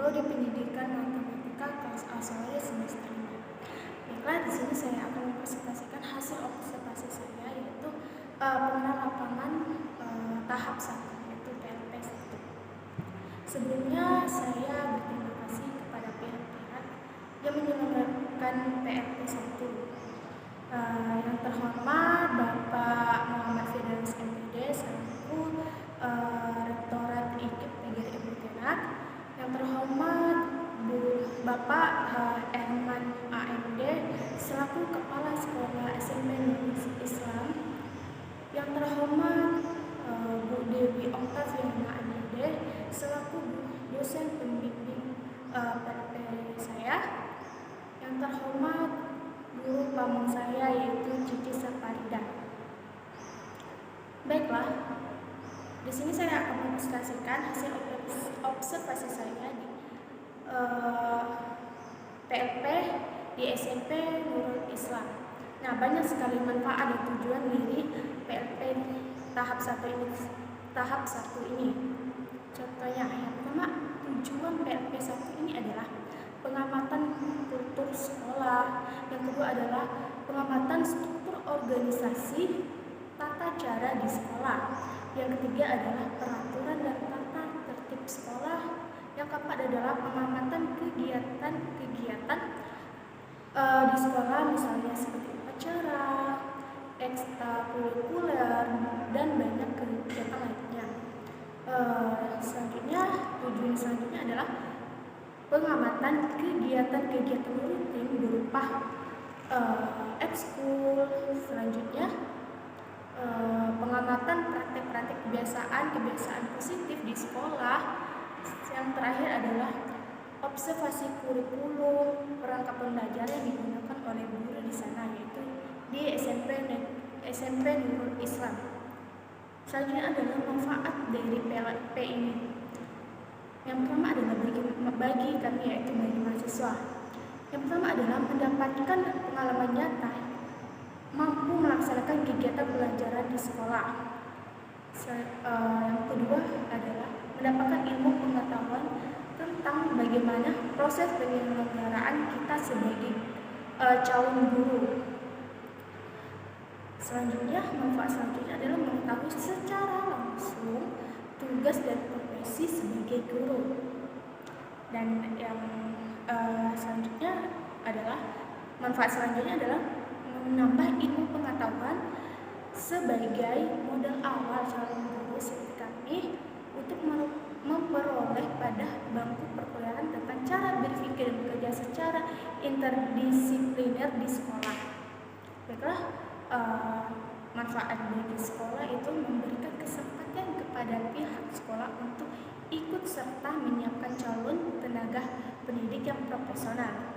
Prodi Pendidikan Matematika kelas A sore semester 5. Baiklah, di sini saya akan mempresentasikan hasil observasi saya, yaitu pengenalan lapangan tahap 1, yaitu PLP 1. Sebelumnya saya berterima kasih kepada pihak-pihak yang menyelenggarakan PLP 1. Yang terhormat Bapak Muhammad Firdaus MPD selaku Rektorat IKIP PGRI Pontianak, yang terhormat Bapak Herman AMD selaku Kepala Sekolah SMP Nurul Islam, yang terhormat Bu Dewi Oktaviana MD selaku dosen pembimbing PLP saya, yang terhormat guru pamong saya yaitu Cici Saparida. Baiklah, di sini saya akan mempresentasikan hasil observasi saya di PLP di SMP Nurul Islam. Nah, banyak sekali manfaat dan tujuan dari PLP tahap 1 ini. Contohnya, yang pertama, tujuan PLP 1 ini adalah pengamatan kultur sekolah. Yang kedua adalah pengamatan struktur organisasi tata cara di sekolah. Yang ketiga adalah peraturan dan tata tertib sekolah. Yang keempat adalah pengamatan kegiatan-kegiatan di sekolah, misalnya seperti upacara, ekstrakurikuler, dan banyak kegiatan lainnya. Tujuan selanjutnya adalah pengamatan kegiatan-kegiatan rutin berupa ekskul. Selanjutnya pengamatan praktek-praktek kebiasaan positif di sekolah. Yang terakhir adalah observasi kurikulum, perangkat pembelajaran yang digunakan oleh guru di sana, yaitu di SMP Nurul Islam. Selanjutnya adalah manfaat dari PLP ini. Yang pertama adalah bagi kami, yaitu bagi mahasiswa. Yang pertama adalah mendapatkan pengalaman nyata, mampu melaksanakan kegiatan pelajaran di sekolah. Yang kedua adalah mendapatkan ilmu pengetahuan tentang bagaimana proses penyelenggaraan kita sebagai calon guru. Selanjutnya, manfaat selanjutnya adalah mengetahui secara langsung tugas dan profesi sebagai guru. Dan yang selanjutnya adalah manfaat selanjutnya adalah menambah ilmu pengetahuan sebagai modal awal calon guru seperti kami untuk memperoleh pada bangku perkuliahan tentang cara berpikir dan bekerja secara interdisipliner di sekolah. Baiklah, manfaat bagi sekolah itu memberikan kesempatan kepada pihak sekolah untuk ikut serta menyiapkan calon tenaga pendidik yang profesional.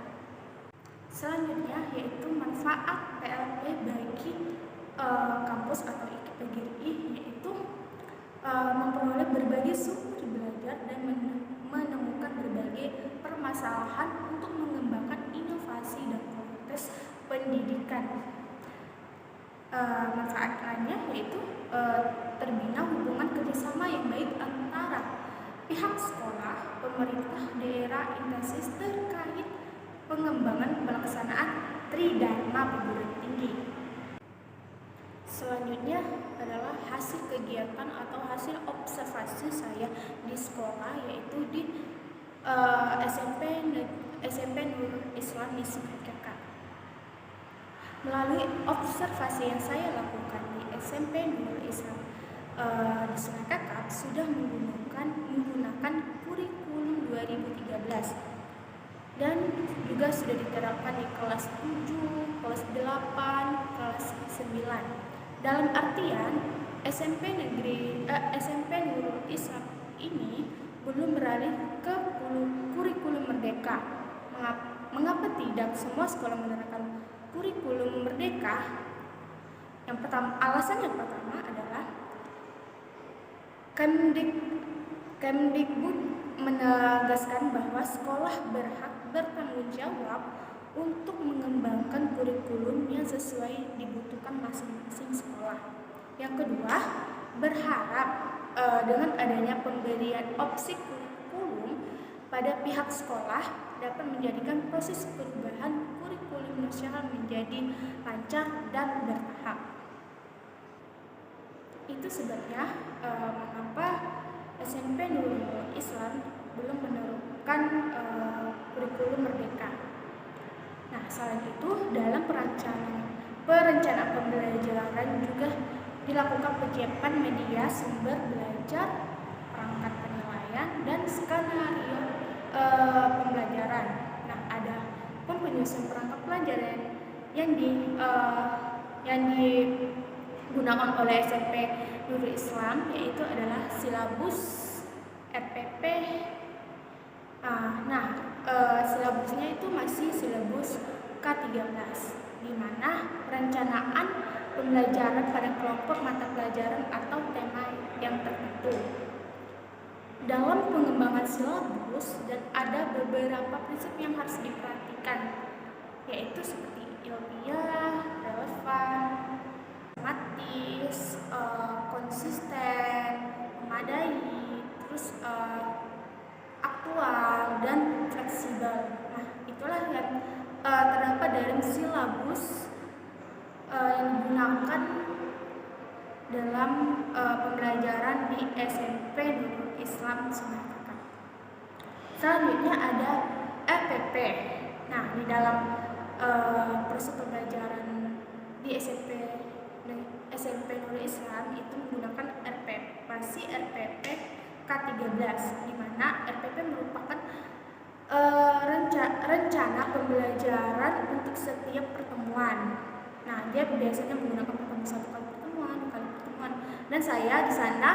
Selanjutnya yaitu manfaat PLP bagi kampus atau IKIP PGRI, yaitu memperoleh berbagai sumber belajar dan menemukan berbagai permasalahan untuk mengembangkan inovasi dan kualitas pendidikan. Manfaat lainnya yaitu terbina hubungan kerjasama yang baik antara pihak sekolah, pemerintah daerah, instansi terkait pengembangan pelaksanaan Tridharma perguruan tinggi. Selanjutnya adalah hasil kegiatan atau hasil observasi saya di sekolah, yaitu di SMP Nurul Islam di Sungai Kekap. Melalui observasi yang saya lakukan di SMP Nurul Islam di Sungai Kekap sudah menggunakan kurikulum 2013 dan juga sudah diterapkan di kelas 7, kelas 8, kelas 9. Dalam artian SMP Nurul Islam ini belum beralih ke kurikulum merdeka. Mengapa tidak semua sekolah menerapkan kurikulum merdeka? Alasan yang pertama adalah Kemdikbud menegaskan bahwa sekolah berhak bertanggung jawab untuk mengembangkan kurikulum yang sesuai dibutuhkan masing-masing sekolah. Yang kedua, berharap dengan adanya pemberian opsi kurikulum pada pihak sekolah dapat menjadikan proses perubahan kurikulum nasional menjadi lancar dan bertahap. Itu sebabnya mengapa SMP Nurul Islam belum menerapkan kurikulum merdeka. Nah, selain itu dalam perencanaan pembelajaran juga dilakukan penyiapan media sumber belajar, perangkat penilaian, dan skenario pembelajaran. Nah, ada pun penyusun perangkat pelajaran yang digunakan oleh SMP Nurul Islam, yaitu adalah silabus RPP. Silabusnya itu masih silabus K13, di mana perencanaan pembelajaran pada kelompok mata pelajaran atau tema yang tertentu. Dalam pengembangan silabus dan ada beberapa prinsip yang harus diperhatikan, yaitu seperti ilmiah, relevan, sistematis, konsisten, memadai, terus aktual dan fleksibel. Nah, itulah yang terdapat dalam silabus yang digunakan dalam pembelajaran di SMP Nurul Islam Sumatera. Selanjutnya ada RPP. Nah, di dalam proses pembelajaran di SMP Nurul Islam itu menggunakan RPP K13, di mana RPP merupakan rencana pembelajaran untuk setiap pertemuan. Nah, dia biasanya menggunakan pertemuan 1 kali pertemuan, 2 kali pertemuan, dan saya di sana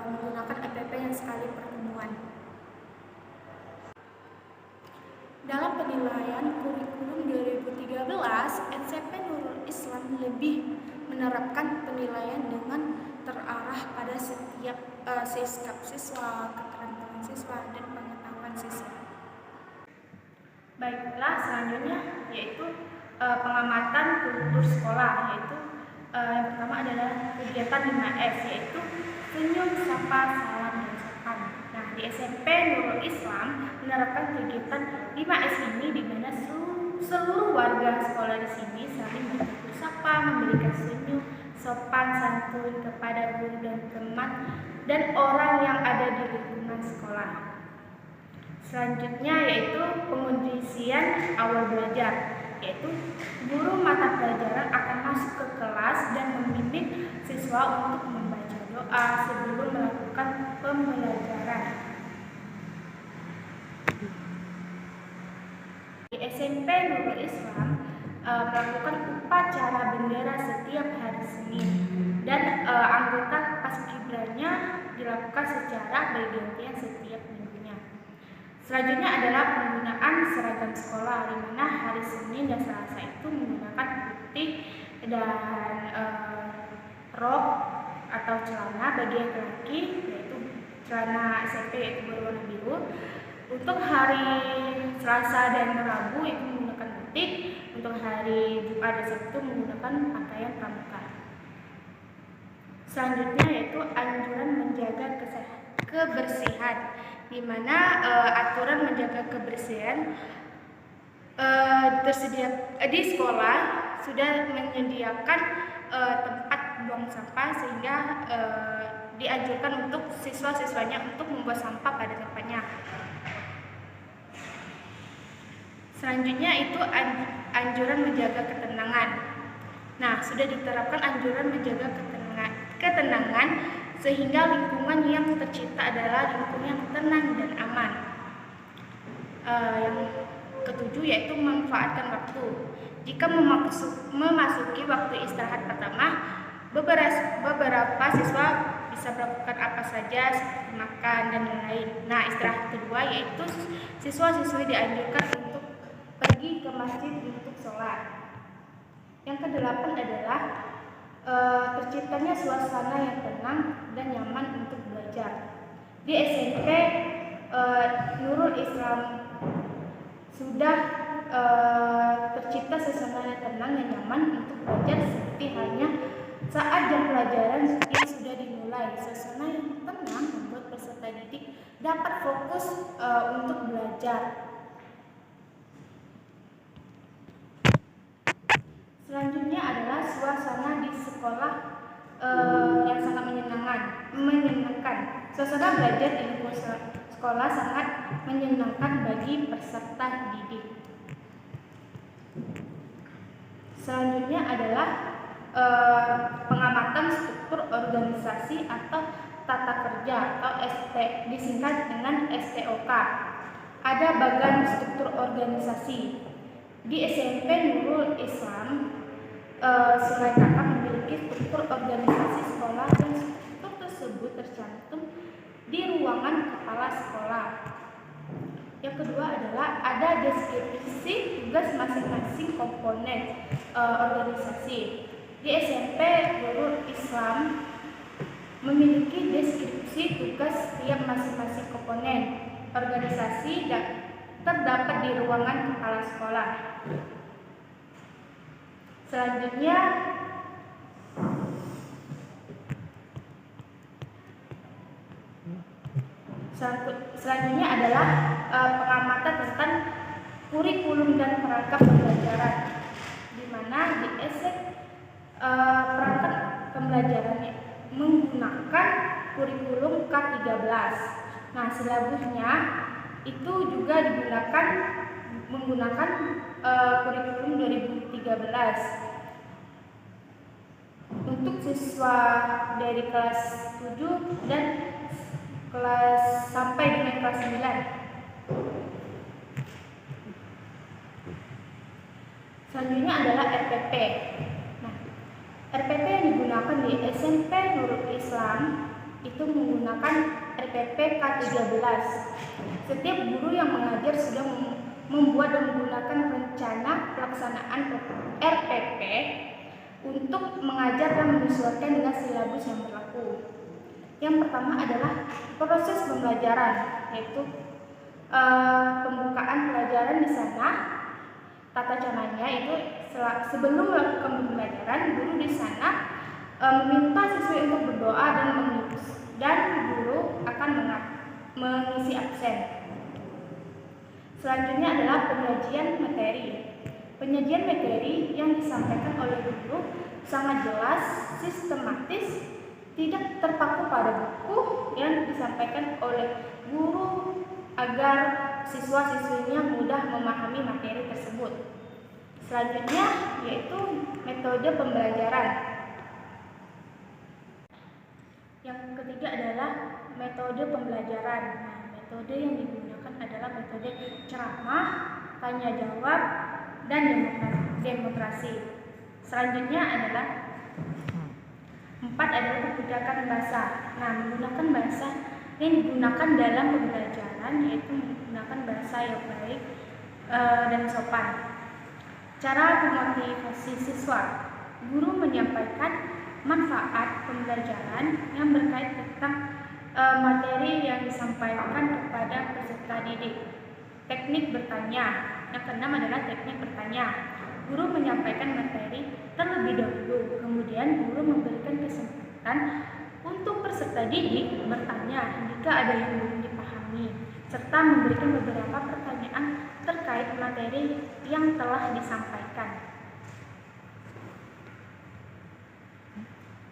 menggunakan RPP yang sekali pertemuan. Dalam penilaian kurikulum 2013, SMP Nurul Islam lebih menerapkan penilaian dengan terarah pada setiap sikap siswa, keterampilan siswa, dan pengetahuan siswa. Baiklah, selanjutnya yaitu pengamatan kultur sekolah, yaitu yang pertama adalah kegiatan 5S, yaitu senyum, sapa, salam, dan sopan. Nah, di SMP Nurul Islam menerapkan kegiatan 5S ini, di mana seluruh warga sekolah di sini saling bertegur sapa, memberikan senyum, sopan santun kepada guru dan teman dan orang yang ada di lingkungan sekolah. Selanjutnya yaitu pengondisian awal belajar, yaitu guru mata pelajaran akan masuk ke kelas dan membimbing siswa untuk membaca doa sebelum melakukan pembelajaran. Di SMP Nurul Islam melakukan upacara bendera setiap hari Senin, dan anggota paskibranya dilakukan secara bergantian setiap minggunya. Selanjutnya adalah penggunaan seragam sekolah, di mana hari Senin dan Selasa itu menggunakan putih dan rok atau celana bagi laki-laki, yaitu celana SMP yaitu berwarna biru. Untuk hari Selasa dan Rabu itu menggunakan putih. Untuk hari Jumat dan Sabtu menggunakan pakaian pramuka. Selanjutnya yaitu anjuran menjaga kebersihan, di mana aturan menjaga kebersihan tersedia di sekolah sudah menyediakan tempat buang sampah, sehingga dianjurkan untuk siswa-siswanya untuk membuang sampah pada tempatnya. Selanjutnya itu anjuran menjaga ketenangan. Nah, sudah diterapkan anjuran menjaga ketenangan sehingga lingkungan yang tercipta adalah lingkungan yang tenang dan aman. Yang ketujuh yaitu memanfaatkan waktu. Jika memasuki waktu istirahat pertama, beberapa siswa bisa melakukan apa saja seperti makan dan lain-lain. Nah, istirahat kedua yaitu siswa-siswi dianjurkan untuk pergi ke masjid untuk sholat. Yang kedelapan adalah terciptanya suasana yang tenang dan nyaman untuk belajar. Di SMP Nurul Islam sudah tercipta suasana yang tenang dan nyaman untuk belajar, seperti halnya saat jam pelajaran yang sudah dimulai. Suasana yang tenang membuat peserta didik dapat fokus untuk belajar. Selanjutnya adalah suasana di sekolah yang sangat menyenangkan. Suasana belajar di lingkungan sekolah sangat menyenangkan bagi peserta didik. Selanjutnya adalah pengamatan struktur organisasi atau tata kerja atau disingkat dengan STOK. Ada bagan struktur organisasi. Di SMP Nurul Islam Sungai Kakap memiliki struktur organisasi sekolah dan struktur tersebut tercantum di ruangan kepala sekolah. Yang kedua adalah ada deskripsi tugas masing-masing komponen organisasi. Di SMP Nurul Islam memiliki deskripsi tugas setiap masing-masing komponen organisasi dan terdapat di ruangan kepala sekolah. Selanjutnya adalah pengamatan tentang kurikulum dan perangkat pembelajaran, di mana di perangkat pembelajarannya menggunakan kurikulum K13. Nah, silabusnya itu juga menggunakan kurikulum 2013 untuk siswa dari kelas 7 dan kelas sampai dengan kelas 9. Selanjutnya adalah RPP. Nah, RPP yang digunakan di SMP Nurul Islam itu menggunakan RPP K13. Setiap guru yang mengajar sudah membuat dan menggunakan rencana pelaksanaan RPP untuk mengajar dan menyesuaikan dengan silabus yang berlaku. Yang pertama adalah proses pembelajaran, yaitu pembukaan pelajaran di sana. Tata caranya itu sebelum melakukan pembelajaran, guru di sana meminta siswa untuk berdoa dan guru akan mengisi absen. Selanjutnya adalah penyajian materi. Penyajian materi yang disampaikan oleh guru sangat jelas, sistematis, tidak terpaku pada buku yang disampaikan oleh guru agar siswa-siswinya mudah memahami materi tersebut. Selanjutnya yaitu metode pembelajaran. Yang ketiga adalah metode pembelajaran. Nah, metode yang digunakan adalah metode ceramah, tanya jawab, dan demonstrasi. Selanjutnya adalah 4 adalah kebijakan bahasa. Nah, menggunakan bahasa yang digunakan dalam pembelajaran yaitu menggunakan bahasa yang baik dan sopan. Cara memotivasi siswa. Guru menyampaikan manfaat pembelajaran yang berkait tentang materi yang disampaikan kepada peserta didik. Teknik bertanya. Yang keenam adalah teknik bertanya. Guru menyampaikan materi terlebih dahulu, kemudian guru memberikan kesempatan untuk peserta didik bertanya jika ada yang belum dipahami, serta memberikan beberapa pertanyaan terkait materi yang telah disampaikan.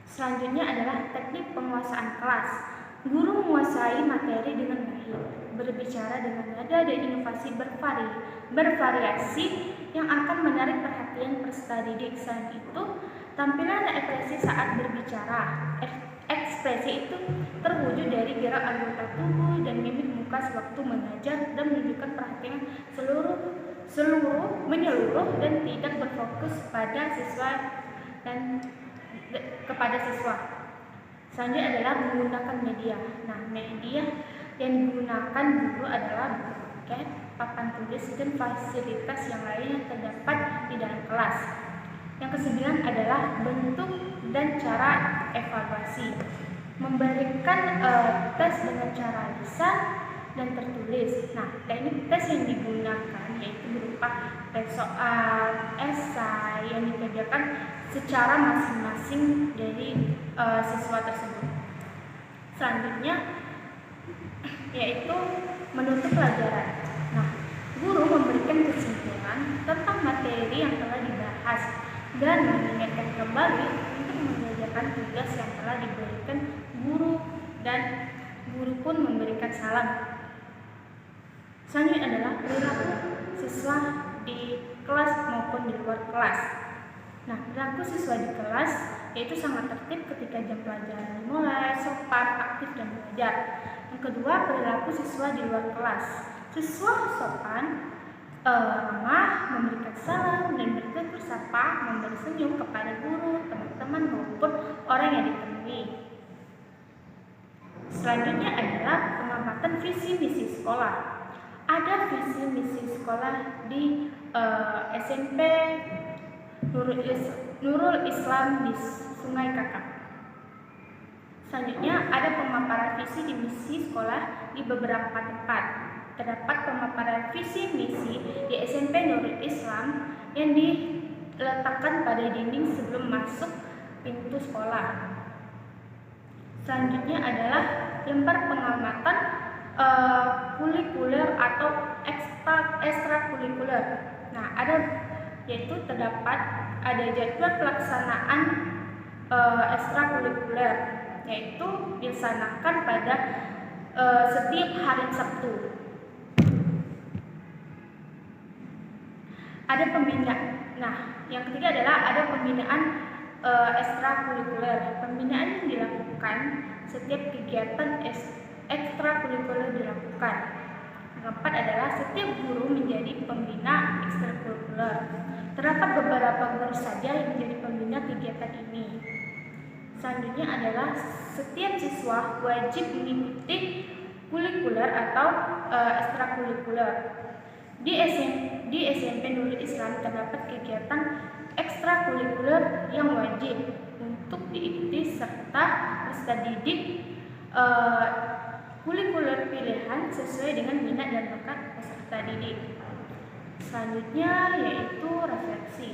Selanjutnya adalah teknik penguasaan kelas. Guru menguasai materi dengan baik, berbicara dengan nada dan inovasi bervariasi yang akan menarik perhatian peserta didik. Selain itu, tampilan ekspresi saat berbicara. Ekspresi itu terwujud dari gerak anggota tubuh dan mimik muka sewaktu mengajar dan menunjukkan perhatian menyeluruh dan tidak berfokus pada siswa dan kepada siswa. Selanjutnya adalah menggunakan media. Nah, media yang digunakan guru adalah buku, papan tulis, dan fasilitas yang lain yang terdapat di dalam kelas. Yang kesembilan adalah bentuk dan cara evaluasi. Memberikan tes dengan cara lisan dan tertulis. Nah, teknik tes yang digunakan yaitu berupa tes soal, esai yang dikerjakan secara masing-masing dari siswa tersebut. Selanjutnya yaitu menutup pelajaran. Nah, guru memberikan kesimpulan tentang materi yang telah dibahas dan mengingatkan kembali untuk mengerjakan tugas yang telah diberikan guru, dan guru pun memberikan salam. Selanjutnya adalah perilaku siswa di kelas maupun di luar kelas. Nah, perilaku siswa di kelas yaitu sangat tertib ketika jam pelajaran dimulai, sopan, aktif, dan belajar. Yang kedua, perilaku siswa di luar kelas. Siswa sopan, ramah, memberikan salam, dan bertutur sapa, memberi senyum kepada guru, teman-teman, maupun orang yang ditemui. Selanjutnya adalah pengamatan visi misi sekolah. Ada visi misi sekolah di SMP Nurul Islam di Sungai Kakap. Selanjutnya ada pemaparan visi di misi sekolah di beberapa tempat. Terdapat pemaparan visi misi di SMP Nurul Islam yang diletakkan pada dinding sebelum masuk pintu sekolah. Selanjutnya adalah lembar pengamatan kulikuler atau ekstrakurikuler. Nah, yaitu terdapat ada jadwal pelaksanaan ekstrakurikuler, yaitu dilaksanakan pada setiap hari Sabtu. Ada pembinaan. Nah, yang ketiga adalah ada pembinaan ekstrakurikuler. Pembinaan yang dilakukan setiap kegiatan ekstrakurikuler dilakukan. Keempat adalah setiap guru menjadi pembina ekstrakurikuler. Terdapat beberapa guru saja yang menjadi pembina kegiatan ini. Selanjutnya adalah setiap siswa wajib mengikuti kurikuler atau ekstrakurikuler. Di SMP Nurul Islam terdapat kegiatan ekstrakurikuler yang wajib untuk diikuti serta peserta didik kurikuler pilihan sesuai dengan minat dan bakat peserta didik. Selanjutnya yaitu refleksi.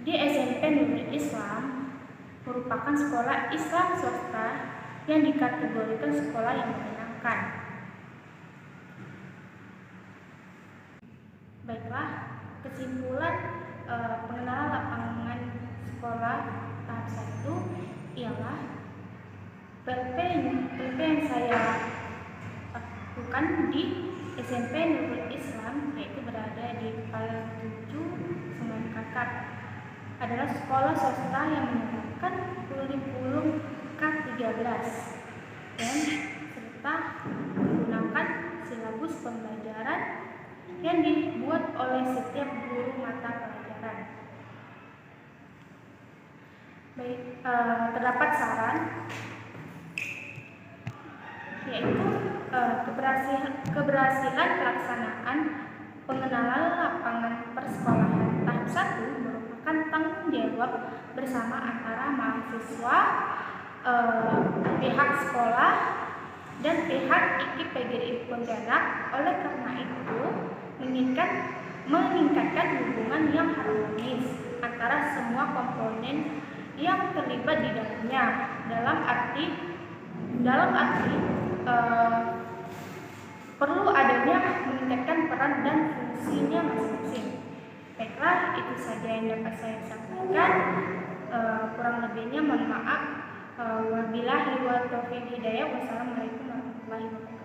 Di SMP Nurul Islam merupakan sekolah Islam swasta yang dikategorikan sekolah yang menyenangkan. Baiklah, kesimpulan pengenalan lapangan sekolah tahap 1 ialah PP yang saya lakukan di SMP Nurul Islam, yaitu berada di Palang 7 Sungai Kakap, adalah sekolah swasta yang menerapkan kurikulum K13 dan serta menggunakan silabus pembelajaran yang dibuat oleh setiap guru mata pelajaran. Baik, terdapat saran, yaitu keberhasilan pelaksanaan pengenalan lapangan persekolahan tahap 1 merupakan tanggung jawab bersama antara mahasiswa, pihak sekolah, dan pihak IKIP PGRI Pontianak. Oleh karena itu, meningkatkan hubungan yang harmonis antara semua komponen yang terlibat di dalamnya, dalam arti perlu adanya meningkatkan peran dan fungsinya masing-masing. Baiklah, itu saja yang dapat saya sampaikan. Kurang lebihnya mohon maaf. Wabillahi wa taufiq hidayah. Wassalamualaikum warahmatullahi wabarakatuh.